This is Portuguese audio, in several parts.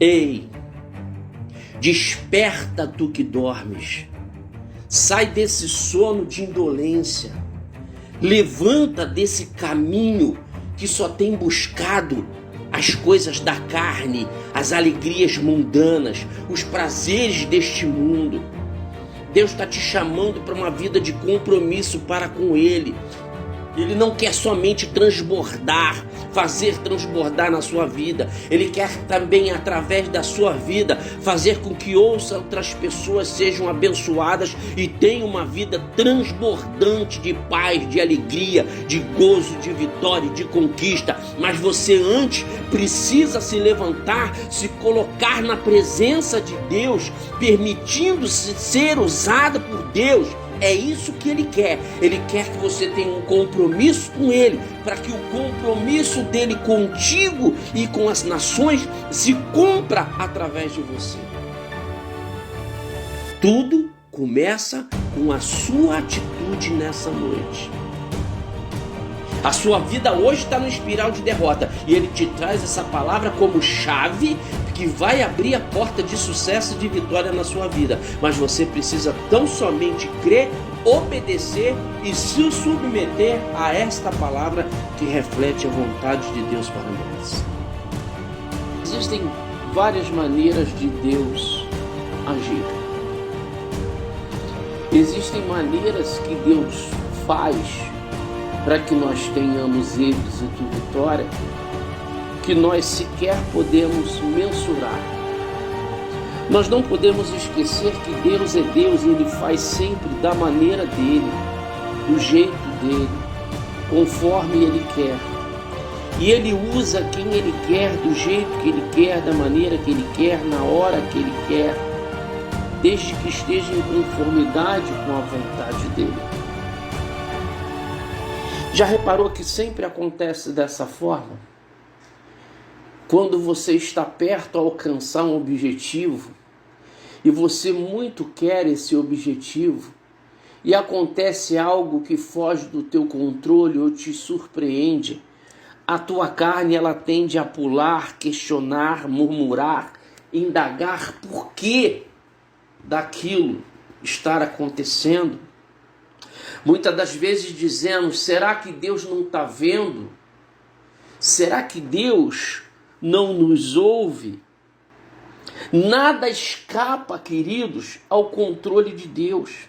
Ei, desperta tu que dormes, sai desse sono de indolência, levanta desse caminho que só tem buscado as coisas da carne, as alegrias mundanas, os prazeres deste mundo. Deus está te chamando para uma vida de compromisso para com Ele. Ele não quer somente transbordar, fazer transbordar na sua vida. Ele quer também, através da sua vida, fazer com que outras pessoas sejam abençoadas e tenham uma vida transbordante de paz, de alegria, de gozo, de vitória e de conquista. Mas você antes precisa se levantar, se colocar na presença de Deus, permitindo-se ser usado por Deus. É isso que Ele quer. Ele quer que você tenha um compromisso com Ele, para que o compromisso dele contigo e com as nações se cumpra através de você. Tudo começa com a sua atitude nessa noite. A sua vida hoje está no espiral de derrota e Ele te traz essa palavra como chave que vai abrir a porta de sucesso e de vitória na sua vida. Mas você precisa tão somente crer, obedecer e se submeter a esta palavra que reflete a vontade de Deus para nós. Existem várias maneiras de Deus agir. Existem maneiras que Deus faz para que nós tenhamos êxito e vitória, que nós sequer podemos mensurar. Nós não podemos esquecer que Deus é Deus e Ele faz sempre da maneira dEle, do jeito dEle, conforme Ele quer. E Ele usa quem Ele quer, do jeito que Ele quer, da maneira que Ele quer, na hora que Ele quer, desde que esteja em conformidade com a vontade dEle. Já reparou que sempre acontece dessa forma? Quando você está perto a alcançar um objetivo e você muito quer esse objetivo e acontece algo que foge do teu controle ou te surpreende, a tua carne ela tende a pular, questionar, murmurar, indagar por que daquilo estar acontecendo. Muitas das vezes dizemos, será que Deus não está vendo? Será que Deus não nos ouve? Nada escapa, queridos, ao controle de Deus.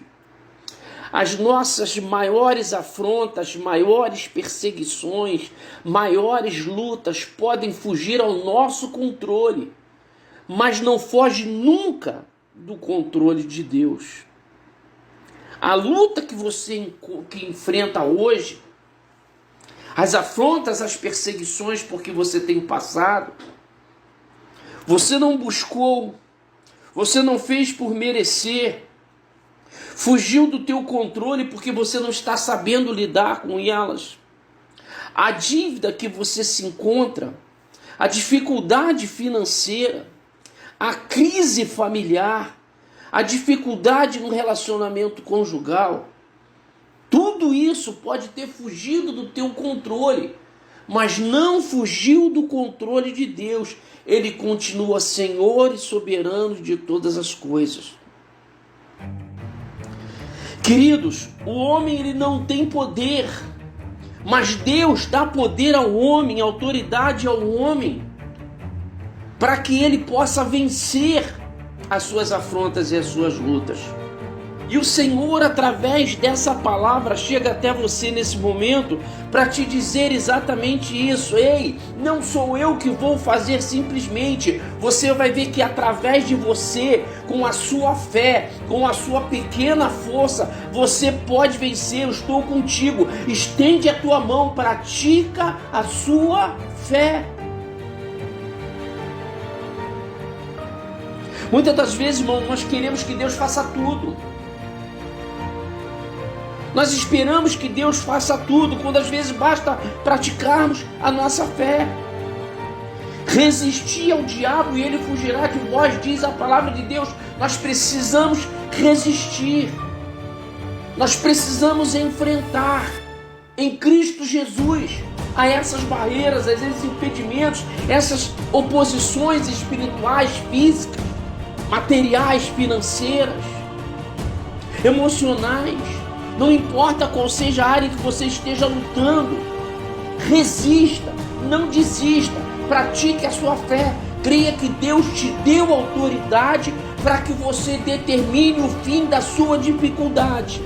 As nossas maiores afrontas, maiores perseguições, maiores lutas podem fugir ao nosso controle, mas não foge nunca do controle de Deus. A luta que você enfrenta hoje, as afrontas, as perseguições porque você tem passado, você não buscou, você não fez por merecer, fugiu do teu controle porque você não está sabendo lidar com elas. A dívida que você se encontra, a dificuldade financeira, a crise familiar, a dificuldade no relacionamento conjugal, tudo isso pode ter fugido do teu controle, mas não fugiu do controle de Deus. Ele continua Senhor e soberano de todas as coisas. Queridos, o homem ele não tem poder, mas Deus dá poder ao homem, autoridade ao homem, para que ele possa vencer as suas afrontas e as suas lutas. E o Senhor, através dessa palavra, chega até você nesse momento para te dizer exatamente isso. Ei, não sou eu que vou fazer simplesmente. Você vai ver que através de você, com a sua fé, com a sua pequena força, você pode vencer. Eu estou contigo. Estende a tua mão, pratica a sua fé. Muitas das vezes, irmão, nós queremos que Deus faça tudo. Nós esperamos que Deus faça tudo, quando às vezes basta praticarmos a nossa fé. Resistir ao diabo e ele fugirá de vós, diz a palavra de Deus. Nós precisamos resistir. Nós precisamos enfrentar em Cristo Jesus. a essas barreiras, a esses impedimentos, essas oposições espirituais, físicas, materiais, financeiras, emocionais. Não importa qual seja a área que você esteja lutando, resista, não desista, pratique a sua fé, creia que Deus te deu autoridade para que você determine o fim da sua dificuldade.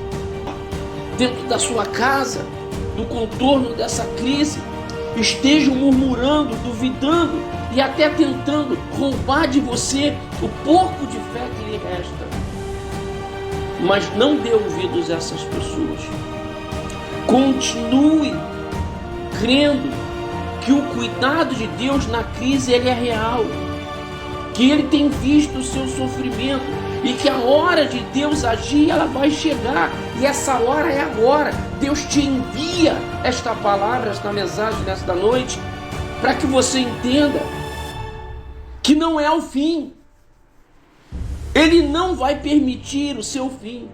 Dentro da sua casa, no contorno dessa crise, estejam murmurando, duvidando e até tentando roubar de você o pouco de fé que lhe resta. Mas não dê ouvidos a essas pessoas. Continue crendo que o cuidado de Deus na crise ele é real, que Ele tem visto o seu sofrimento e que a hora de Deus agir ela vai chegar, e essa hora é agora. Deus te envia esta palavra, esta mensagem nesta noite, para que você entenda que não é o fim. Ele não vai permitir o seu fim.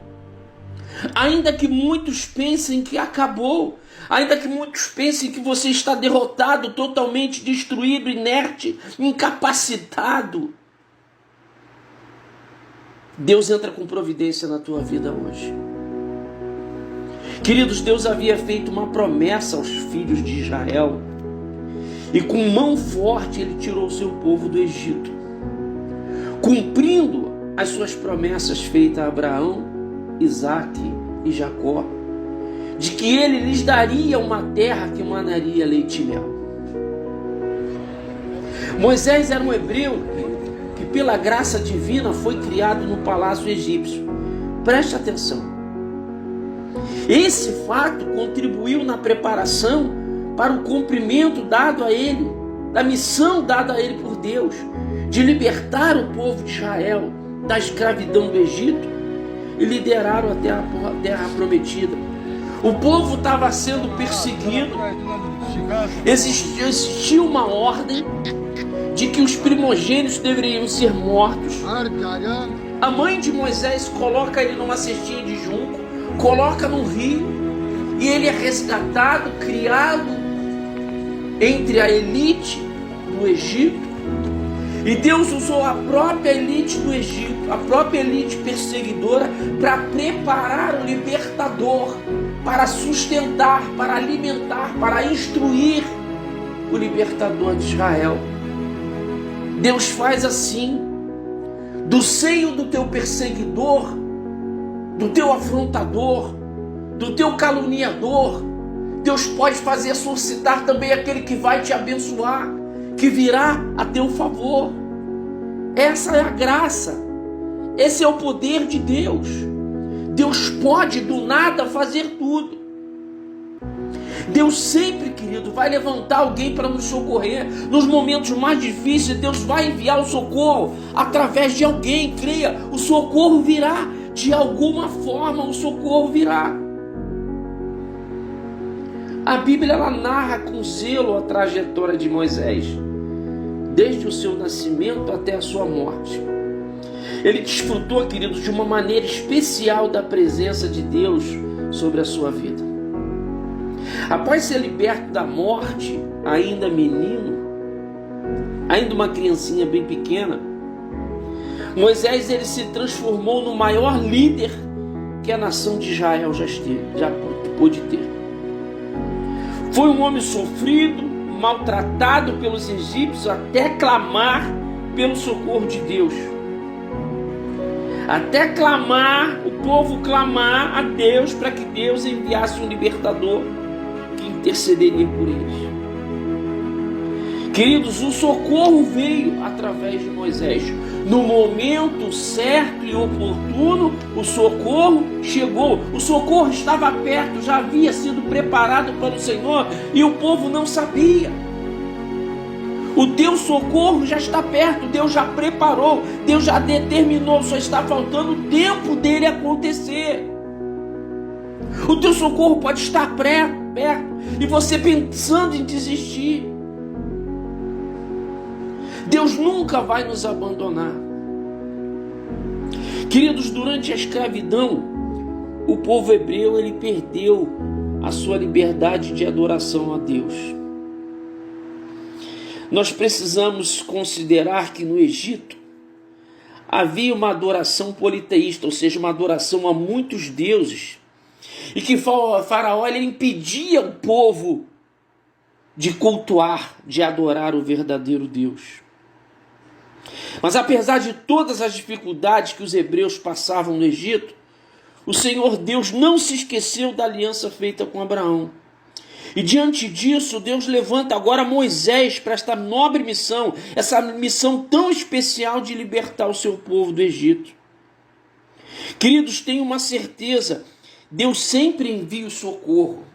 Ainda que muitos pensem que acabou, ainda que muitos pensem que você está derrotado, totalmente destruído, inerte, incapacitado, Deus entra com providência na tua vida hoje. Queridos, Deus havia feito uma promessa aos filhos de Israel e com mão forte Ele tirou o seu povo do Egito, cumprindo as suas promessas feitas a Abraão, Isaque e Jacó, de que Ele lhes daria uma terra que manaria leite e mel. Moisés era um hebreu que pela graça divina foi criado no palácio egípcio. Preste atenção. Esse fato contribuiu na preparação para o cumprimento dado a ele, da missão dada a ele por Deus, de libertar o povo de Israel da escravidão do Egito e liderar até a terra prometida. O povo estava sendo perseguido, existia uma ordem de que os primogênitos deveriam ser mortos. A mãe de Moisés coloca ele numa cestinha de junco, coloca no rio, e ele é resgatado, criado entre a elite do Egito. E Deus usou a própria elite do Egito, a própria elite perseguidora, para preparar o libertador, para sustentar, para alimentar, para instruir o libertador de Israel. Deus faz assim, do seio do teu perseguidor, do teu afrontador, do teu caluniador, Deus pode fazer suscitar também aquele que vai te abençoar, que virá a teu favor. Essa é a graça, esse é o poder de Deus. Deus pode do nada fazer tudo. Deus sempre, querido, vai levantar alguém para nos socorrer. Nos momentos mais difíceis, Deus vai enviar o socorro através de alguém. Creia, o socorro virá. De alguma forma, o socorro virá. A Bíblia ela narra com zelo a trajetória de Moisés, desde o seu nascimento até a sua morte. Ele desfrutou, queridos, de uma maneira especial da presença de Deus sobre a sua vida. Após ser liberto da morte, ainda menino, ainda uma criancinha bem pequena, Moisés ele se transformou no maior líder que a nação de Israel já pôde ter. Foi um homem sofrido, maltratado pelos egípcios, até clamar pelo socorro de Deus. Até clamar, o povo clamar a Deus para que Deus enviasse um libertador que intercederia por eles. Queridos, o socorro veio através de Moisés. No momento certo e oportuno, o socorro chegou. O socorro estava perto, já havia sido preparado pelo Senhor e o povo não sabia. O teu socorro já está perto, Deus já preparou, Deus já determinou, só está faltando o tempo dele acontecer. O teu socorro pode estar perto e você pensando em desistir. Deus nunca vai nos abandonar. Queridos, durante a escravidão, o povo hebreu ele perdeu a sua liberdade de adoração a Deus. Nós precisamos considerar que no Egito havia uma adoração politeísta, ou seja, uma adoração a muitos deuses, e que Faraó ele impedia o povo de cultuar, de adorar o verdadeiro Deus. Mas apesar de todas as dificuldades que os hebreus passavam no Egito, o Senhor Deus não se esqueceu da aliança feita com Abraão. E diante disso, Deus levanta agora Moisés para esta nobre missão, essa missão tão especial de libertar o seu povo do Egito. Queridos, tenham uma certeza, Deus sempre envia o socorro.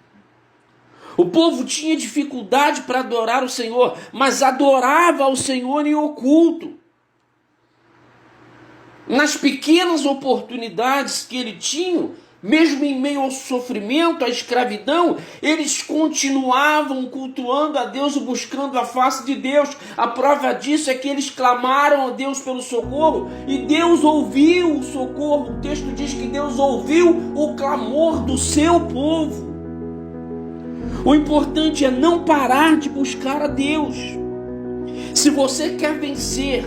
O povo tinha dificuldade para adorar o Senhor, mas adorava ao Senhor em oculto. Nas pequenas oportunidades que ele tinha, mesmo em meio ao sofrimento, à escravidão, eles continuavam cultuando a Deus e buscando a face de Deus. A prova disso é que eles clamaram a Deus pelo socorro e Deus ouviu o socorro. O texto diz que Deus ouviu o clamor do seu povo. O importante é não parar de buscar a Deus. Se você quer vencer,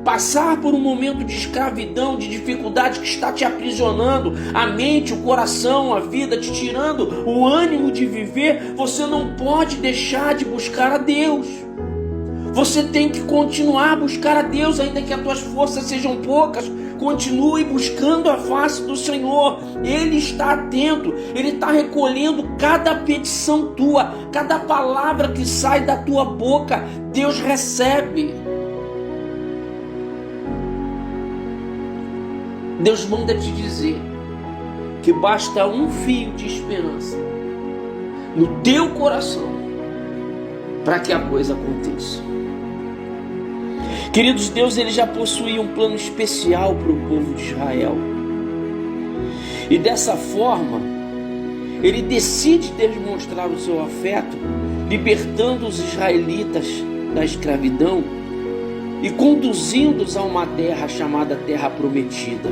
passar por um momento de escravidão, de dificuldade que está te aprisionando, a mente, o coração, a vida, te tirando o ânimo de viver, você não pode deixar de buscar a Deus. Você tem que continuar a buscar a Deus, ainda que as tuas forças sejam poucas. Continue buscando a face do Senhor. Ele está atento, Ele está recolhendo cada petição tua, cada palavra que sai da tua boca, Deus recebe. Deus manda te dizer que basta um fio de esperança no teu coração para que a coisa aconteça. Queridos, Deus ele já possuía um plano especial para o povo de Israel. E dessa forma, ele decide demonstrar o seu afeto, libertando os israelitas da escravidão e conduzindo-os a uma terra chamada Terra Prometida.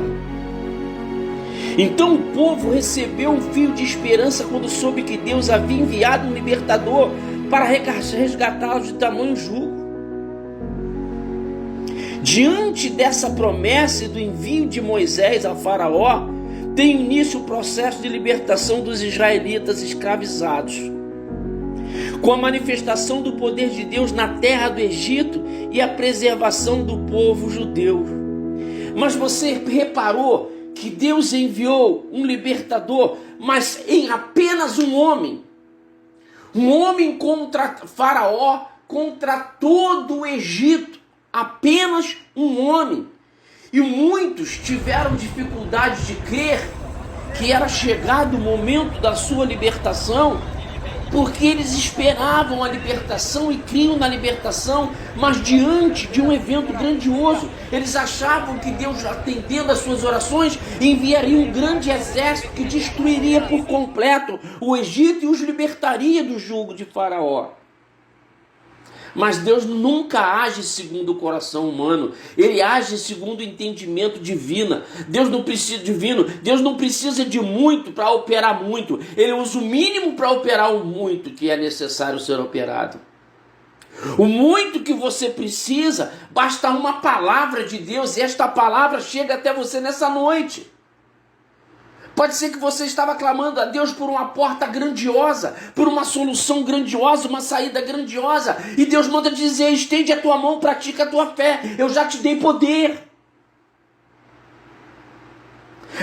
Então o povo recebeu um fio de esperança quando soube que Deus havia enviado um libertador para resgatá-los de tamanho jugo. Diante dessa promessa e do envio de Moisés a Faraó, tem início o processo de libertação dos israelitas escravizados, com a manifestação do poder de Deus na terra do Egito e a preservação do povo judeu. Mas você reparou que Deus enviou um libertador, mas em apenas um homem contra Faraó, contra todo o Egito, apenas um homem. E muitos tiveram dificuldade de crer que era chegado o momento da sua libertação, porque eles esperavam a libertação e criam na libertação, mas diante de um evento grandioso, eles achavam que Deus, atendendo às suas orações, enviaria um grande exército que destruiria por completo o Egito e os libertaria do jugo de Faraó. Mas Deus nunca age segundo o coração humano. Ele age segundo o entendimento divino. Deus não precisa de muito para operar muito. Ele usa o mínimo para operar o muito que é necessário ser operado. O muito que você precisa, basta uma palavra de Deus, e esta palavra chega até você nessa noite. Pode ser que você estava clamando a Deus por uma porta grandiosa, por uma solução grandiosa, uma saída grandiosa. E Deus manda dizer: estende a tua mão, pratica a tua fé. Eu já te dei poder.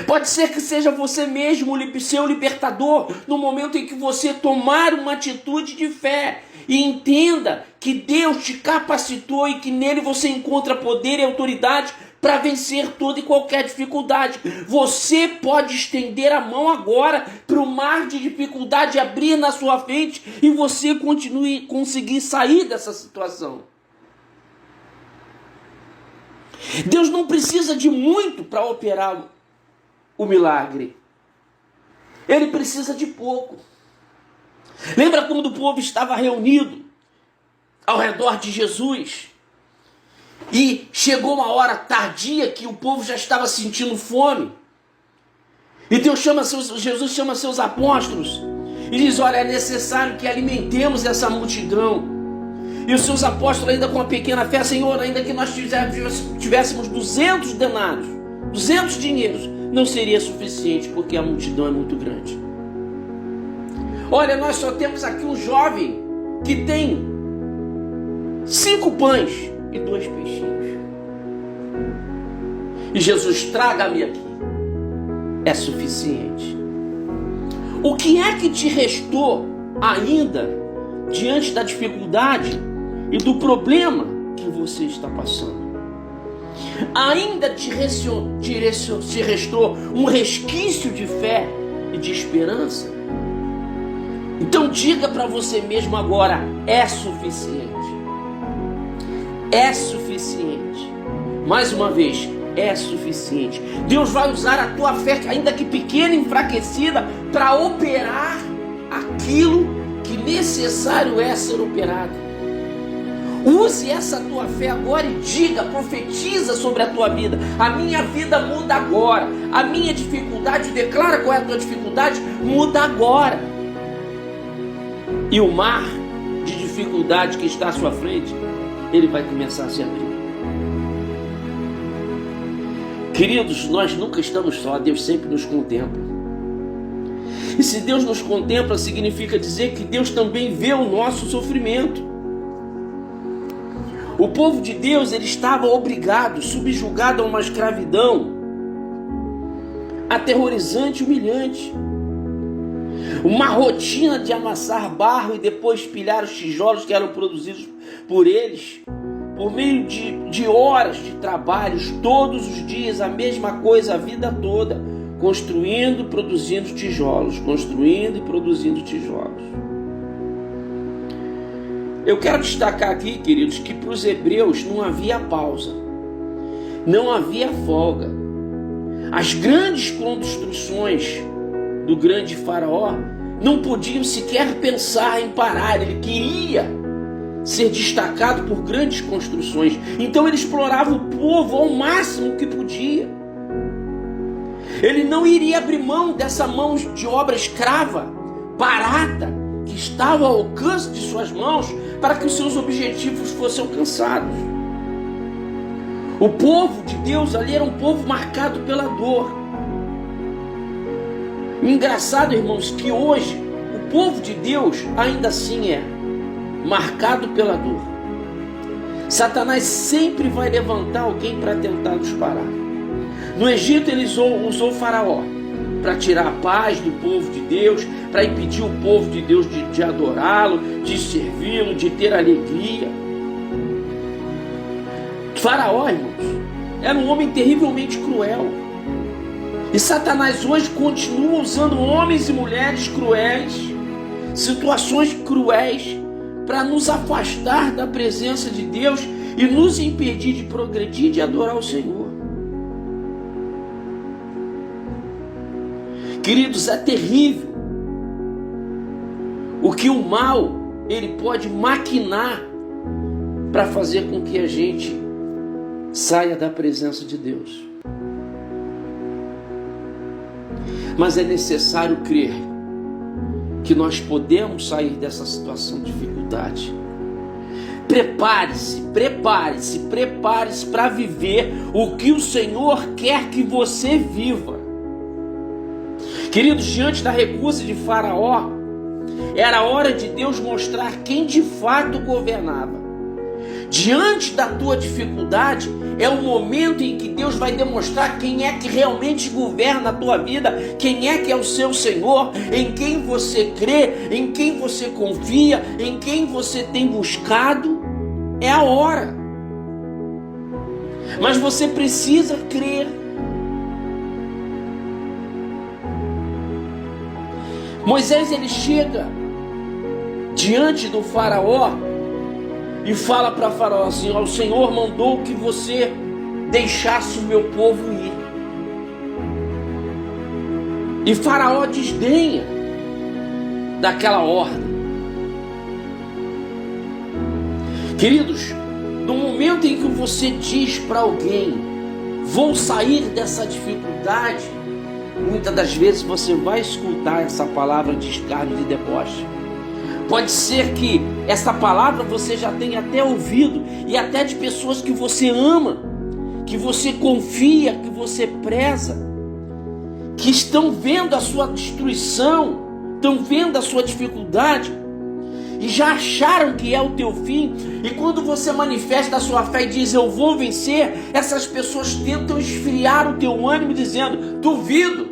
Pode ser que seja você mesmo o seu libertador no momento em que você tomar uma atitude de fé. E entenda que Deus te capacitou e que nele você encontra poder e autoridade para vencer toda e qualquer dificuldade. Você pode estender a mão agora para o mar de dificuldade abrir na sua frente e você conseguir sair dessa situação. Deus não precisa de muito para operar o milagre. Ele precisa de pouco. Lembra quando o povo estava reunido ao redor de Jesus? E chegou uma hora tardia que o povo já estava sentindo fome. E Jesus chama seus apóstolos e diz: olha, é necessário que alimentemos essa multidão. E os seus apóstolos ainda com uma pequena fé: Senhor, ainda que nós tivéssemos 200 denários, 200 dinheiros, não seria suficiente, porque a multidão é muito grande. Olha, nós só temos aqui um jovem que tem 5 pães e 2 peixinhos. E Jesus: traga-me aqui. É suficiente. O que é que te restou ainda diante da dificuldade e do problema que você está passando? Ainda te restou um resquício de fé e de esperança? Então diga para você mesmo agora: é suficiente. É suficiente. Mais uma vez, é suficiente. Deus vai usar a tua fé, ainda que pequena e enfraquecida, para operar aquilo que necessário é ser operado. Use essa tua fé agora e diga, profetiza sobre a tua vida: a minha vida muda agora. A minha dificuldade, declara qual é a tua dificuldade, muda agora. E o mar de dificuldade que está à sua frente, ele vai começar a se abrir. Queridos, nós nunca estamos só, Deus sempre nos contempla. E se Deus nos contempla, significa dizer que Deus também vê o nosso sofrimento. O povo de Deus, ele estava obrigado, subjugado a uma escravidão aterrorizante e humilhante. Uma rotina de amassar barro e depois pilhar os tijolos que eram produzidos por eles, por meio de horas de trabalhos, todos os dias, a mesma coisa a vida toda, construindo e produzindo tijolos, construindo e produzindo tijolos. Eu quero destacar aqui, queridos, que para os hebreus não havia pausa, não havia folga. As grandes construções do grande faraó não podiam sequer pensar em parar. Ele queria ser destacado por grandes construções. Então ele explorava o povo ao máximo que podia. Ele não iria abrir mão dessa mão de obra escrava, barata, que estava ao alcance de suas mãos, para que os seus objetivos fossem alcançados. O povo de Deus ali era um povo marcado pela dor. Engraçado, irmãos, que hoje o povo de Deus ainda assim é marcado pela dor. Satanás sempre vai levantar alguém para tentar nos parar. No Egito ele usou o faraó para tirar a paz do povo de Deus, para impedir o povo de Deus de adorá-lo, de servi-lo, de ter alegria. Faraó, irmãos, era um homem terrivelmente cruel. E Satanás hoje continua usando homens e mulheres cruéis, situações cruéis, para nos afastar da presença de Deus e nos impedir de progredir, de adorar o Senhor. Queridos, é terrível o que o mal ele pode maquinar para fazer com que a gente saia da presença de Deus. Mas é necessário crer que nós podemos sair dessa situação de dificuldade. Prepare-se para viver o que o Senhor quer que você viva. Queridos, diante da recusa de Faraó, era hora de Deus mostrar quem de fato governava. Diante da tua dificuldade, é o momento em que Deus vai demonstrar quem é que realmente governa a tua vida, quem é que é o seu Senhor, em quem você crê, em quem você confia, em quem você tem buscado. É a hora. Mas você precisa crer. Moisés, ele chega diante do faraó e fala para Faraó assim: o Senhor mandou que você deixasse o meu povo ir. E Faraó desdenha daquela ordem. Queridos, no momento em que você diz para alguém: vou sair dessa dificuldade, muitas das vezes você vai escutar essa palavra de escárnio e de deboche. Pode ser que essa palavra você já tenha até ouvido, e até de pessoas que você ama, que você confia, que você preza, que estão vendo a sua destruição, estão vendo a sua dificuldade e já acharam que é o teu fim. E quando você manifesta a sua fé e diz eu vou vencer, essas pessoas tentam esfriar o teu ânimo dizendo duvido,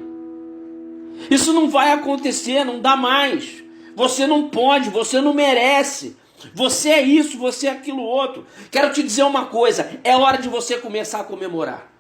isso não vai acontecer, não dá mais, você não pode, você não merece, você é isso, você é aquilo outro. Quero te dizer uma coisa, é hora de você começar a comemorar.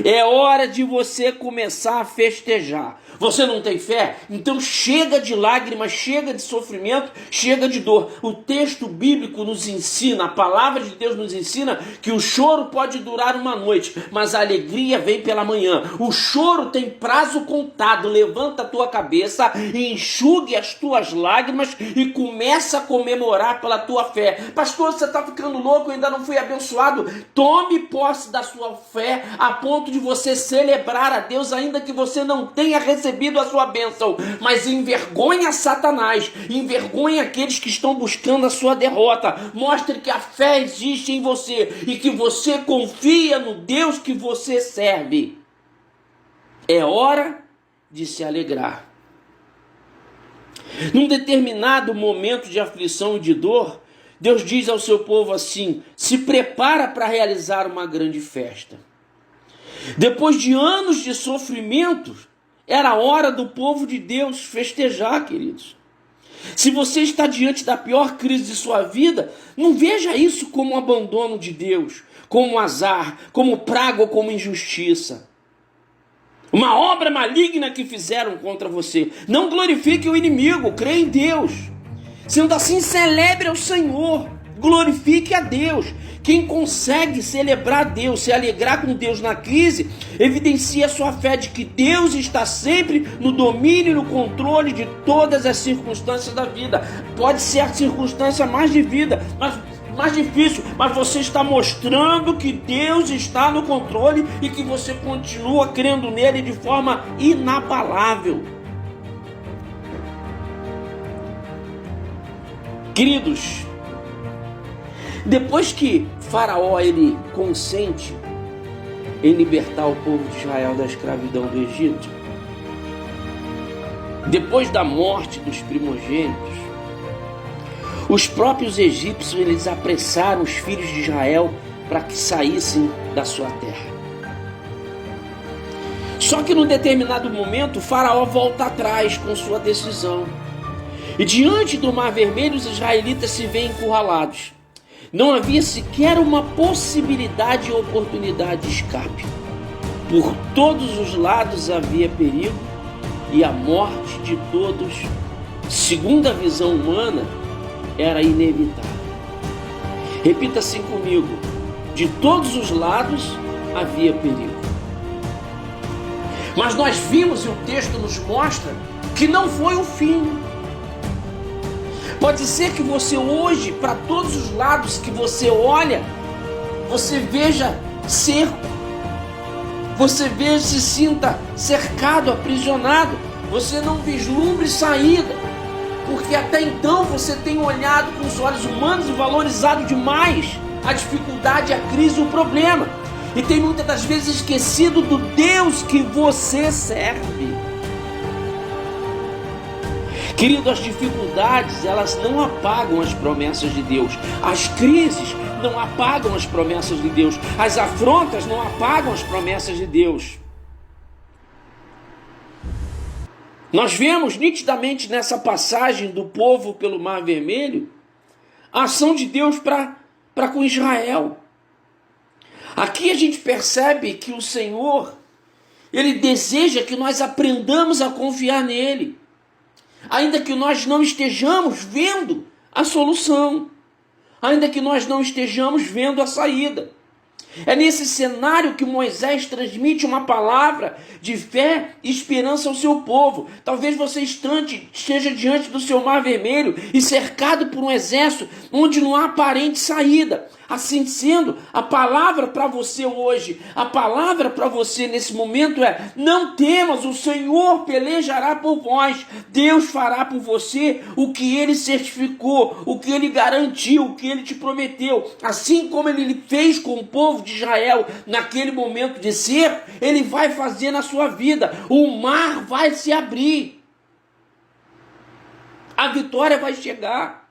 É hora de você começar a festejar. Você não tem fé? Então chega de lágrimas, chega de sofrimento, chega de dor. O texto bíblico nos ensina, a palavra de Deus nos ensina que o choro pode durar uma noite, mas a alegria vem pela manhã. O choro tem prazo contado. Levanta a tua cabeça e enxugue as tuas lágrimas e começa a comemorar pela tua fé. Pastor, você está ficando louco, eu ainda não fui abençoado. Tome posse da sua fé a ponto de você celebrar a Deus, ainda que você não tenha recebido a sua bênção, mas envergonha Satanás, envergonha aqueles que estão buscando a sua derrota. Mostre que a fé existe em você e que você confia no Deus que você serve. É hora de se alegrar. Num determinado momento de aflição e de dor, Deus diz ao seu povo assim: se prepara para realizar uma grande festa. Depois de anos de sofrimento, era hora do povo de Deus festejar, queridos. Se você está diante da pior crise de sua vida, não veja isso como um abandono de Deus, como um azar, como praga ou como injustiça. Uma obra maligna que fizeram contra você. Não glorifique o inimigo, crê em Deus. Sendo assim, celebre ao Senhor, glorifique a Deus. Quem consegue celebrar Deus, se alegrar com Deus na crise, evidencia a sua fé de que Deus está sempre no domínio e no controle de todas as circunstâncias da vida. Pode ser a circunstância mais difícil, mas você está mostrando que Deus está no controle e que você continua crendo nele de forma inabalável. Queridos, depois que Faraó ele consente em libertar o povo de Israel da escravidão do Egito, depois da morte dos primogênitos, os próprios egípcios eles apressaram os filhos de Israel para que saíssem da sua terra. Só que num determinado momento, Faraó volta atrás com sua decisão. E diante do Mar Vermelho, os israelitas se veem encurralados. Não havia sequer uma possibilidade ou oportunidade de escape. Por todos os lados havia perigo e a morte de todos, segundo a visão humana, era inevitável. Repita assim comigo: de todos os lados havia perigo. Mas nós vimos, e o texto nos mostra, que não foi o fim. Pode ser que você hoje, para todos os lados que você olha, você veja cerco, você veja, se sinta cercado, aprisionado, você não vislumbre saída, porque até então você tem olhado com os olhos humanos e valorizado demais a dificuldade, a crise, o problema, e tem muitas das vezes esquecido do Deus que você serve. Querido, as dificuldades, elas não apagam as promessas de Deus. As crises não apagam as promessas de Deus. As afrontas não apagam as promessas de Deus. Nós vemos nitidamente nessa passagem do povo pelo Mar Vermelho a ação de Deus para com Israel. Aqui a gente percebe que o Senhor, Ele deseja que nós aprendamos a confiar nele. Ainda que nós não estejamos vendo a solução, ainda que nós não estejamos vendo a saída. É nesse cenário que Moisés transmite uma palavra de fé e esperança ao seu povo. Talvez você esteja diante do seu Mar Vermelho e cercado por um exército onde não há aparente saída. Assim sendo, a palavra para você hoje, a palavra para você nesse momento é: não temas, o Senhor pelejará por vós, Deus fará por você o que Ele certificou, o que Ele garantiu, o que Ele te prometeu. Assim como Ele fez com o povo de Israel naquele momento de ser, Ele vai fazer na sua vida. O mar vai se abrir, a vitória vai chegar.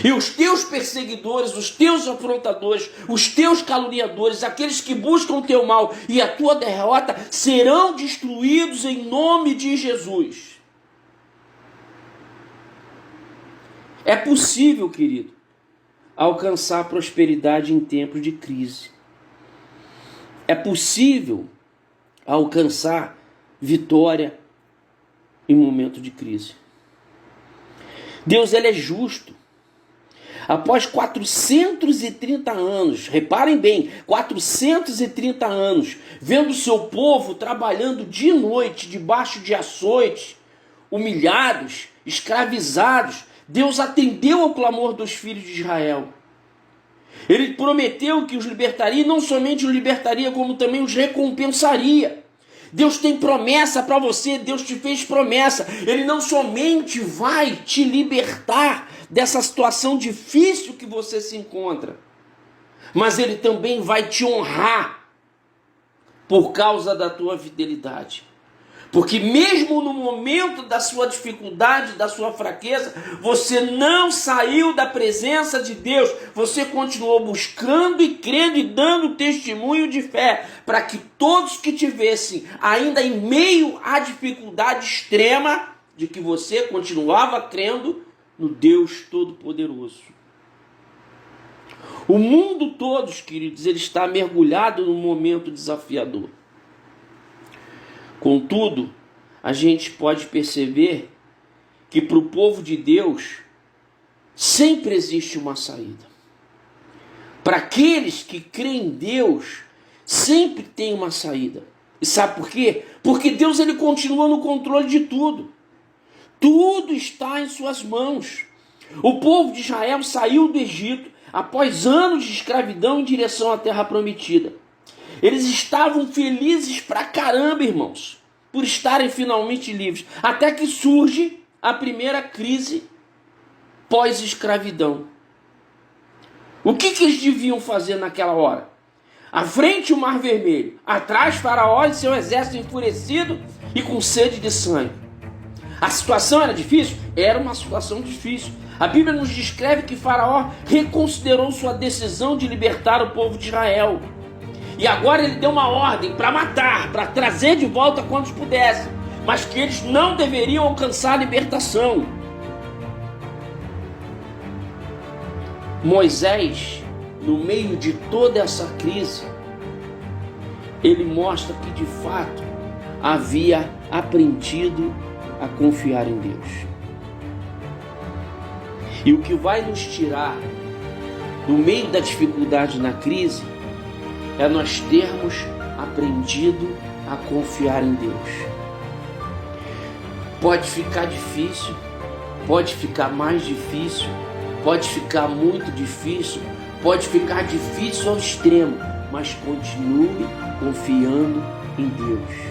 E os teus perseguidores, os teus afrontadores, os teus caluniadores, aqueles que buscam o teu mal e a tua derrota, serão destruídos em nome de Jesus. É possível, querido, alcançar prosperidade em tempos de crise. É possível alcançar vitória em momento de crise. Deus, ele é justo. Após 430 anos, reparem bem, 430 anos, vendo o seu povo trabalhando de noite, debaixo de açoites, humilhados, escravizados, Deus atendeu ao clamor dos filhos de Israel. Ele prometeu que os libertaria, e não somente os libertaria, como também os recompensaria. Deus tem promessa para você, Deus te fez promessa. Ele não somente vai te libertar dessa situação difícil que você se encontra, mas Ele também vai te honrar por causa da tua fidelidade. Porque mesmo no momento da sua dificuldade, da sua fraqueza, você não saiu da presença de Deus. Você continuou buscando e crendo e dando testemunho de fé, para que todos que tivessem, ainda em meio à dificuldade extrema, de que você continuava crendo no Deus Todo-Poderoso. O mundo todo, queridos, ele está mergulhado num momento desafiador. Contudo, a gente pode perceber que para o povo de Deus sempre existe uma saída. Para aqueles que creem em Deus, sempre tem uma saída. E sabe por quê? Porque Deus, ele continua no controle de tudo. Tudo está em suas mãos. O povo de Israel saiu do Egito após anos de escravidão em direção à terra prometida. Eles estavam felizes pra caramba, irmãos, por estarem finalmente livres. Até que surge a primeira crise pós-escravidão. O que eles deviam fazer naquela hora? À frente o Mar Vermelho, atrás Faraó e seu exército enfurecido e com sede de sangue. A situação era difícil? Era uma situação difícil. A Bíblia nos descreve que Faraó reconsiderou sua decisão de libertar o povo de Israel. E agora ele deu uma ordem para matar, para trazer de volta quantos pudessem, mas que eles não deveriam alcançar a libertação. Moisés, no meio de toda essa crise, ele mostra que de fato havia aprendido a confiar em Deus. E o que vai nos tirar do meio da dificuldade na crise é nós termos aprendido a confiar em Deus. Pode ficar difícil, pode ficar mais difícil, pode ficar muito difícil, pode ficar difícil ao extremo, mas continue confiando em Deus.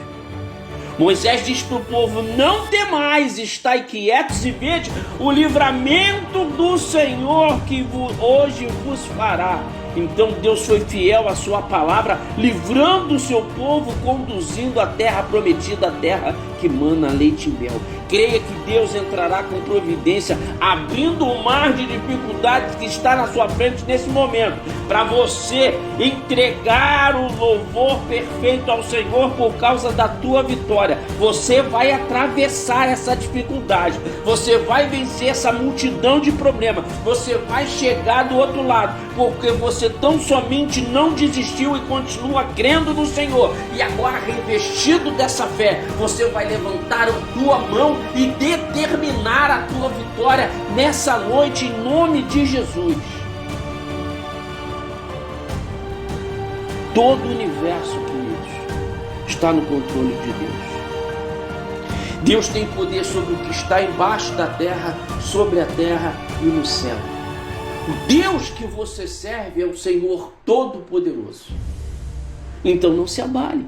Moisés diz para o povo: não temais, estai quietos e vede o livramento do Senhor que hoje vos fará. Então Deus foi fiel à sua palavra, livrando o seu povo, conduzindo a terra prometida, a terra que mana leite e mel. Creia que Deus entrará com providência, abrindo o mar de dificuldades que está na sua frente nesse momento, para você entregar o louvor perfeito ao Senhor por causa da tua vitória. Você vai atravessar essa dificuldade, você vai vencer essa multidão de problemas, você vai chegar do outro lado, porque você tão somente não desistiu e continua crendo no Senhor. E agora, revestido dessa fé, você vai levantar a tua mão e determinar a tua vitória nessa noite, em nome de Jesus. Todo o universo, queridos, está no controle de Deus. Deus tem poder sobre o que está embaixo da terra, sobre a terra e no céu. O Deus que você serve é o Senhor Todo-Poderoso. Então não se abale.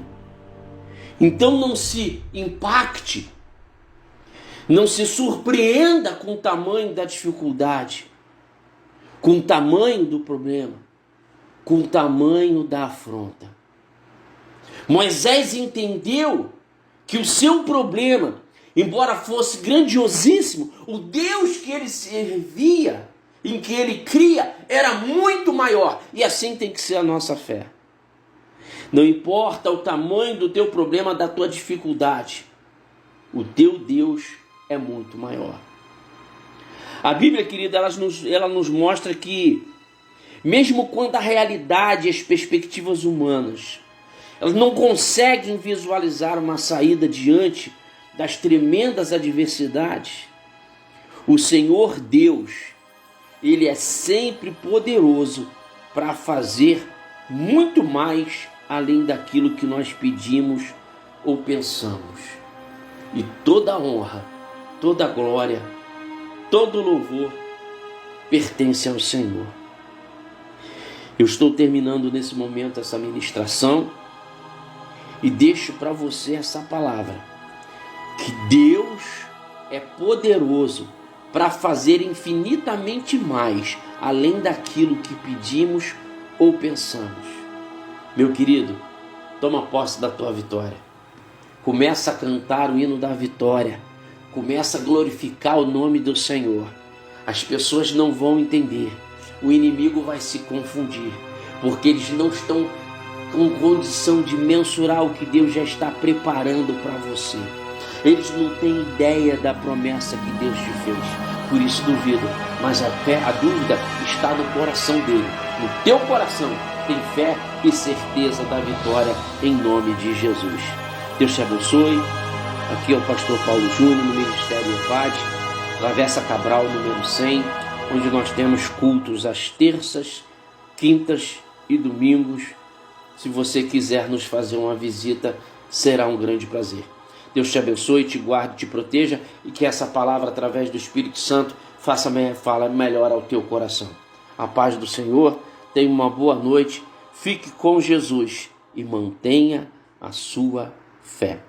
Então não se impacte. Não se surpreenda com o tamanho da dificuldade, com o tamanho do problema, com o tamanho da afronta. Moisés entendeu que o seu problema, embora fosse grandiosíssimo, o Deus que ele servia, em que ele cria, era muito maior. E assim tem que ser a nossa fé. Não importa o tamanho do teu problema, da tua dificuldade, o teu Deus é muito maior. A Bíblia, querida, ela nos mostra que, mesmo quando a realidade e as perspectivas humanas, elas não conseguem visualizar uma saída diante das tremendas adversidades, o Senhor Deus, Ele é sempre poderoso para fazer muito mais além daquilo que nós pedimos ou pensamos. E toda honra, toda glória, todo louvor pertence ao Senhor. Eu estou terminando nesse momento essa ministração e deixo para você essa palavra, que Deus é poderoso para fazer infinitamente mais, além daquilo que pedimos ou pensamos. Meu querido, toma posse da tua vitória. Começa a cantar o hino da vitória. Começa a glorificar o nome do Senhor. As pessoas não vão entender. O inimigo vai se confundir, porque eles não estão com condição de mensurar o que Deus já está preparando para você. Eles não têm ideia da promessa que Deus te fez. Por isso duvidam. Mas a dúvida está no coração dele. No teu coração tem fé e certeza da vitória em nome de Jesus. Deus te abençoe. Aqui é o pastor Paulo Júnior, no Ministério EVAD, Travessa Cabral, número 100, onde nós temos cultos às terças, quintas e domingos. Se você quiser nos fazer uma visita, será um grande prazer. Deus te abençoe, te guarde, te proteja e que essa palavra, através do Espírito Santo, fala melhor ao teu coração. A paz do Senhor, tenha uma boa noite, fique com Jesus e mantenha a sua fé.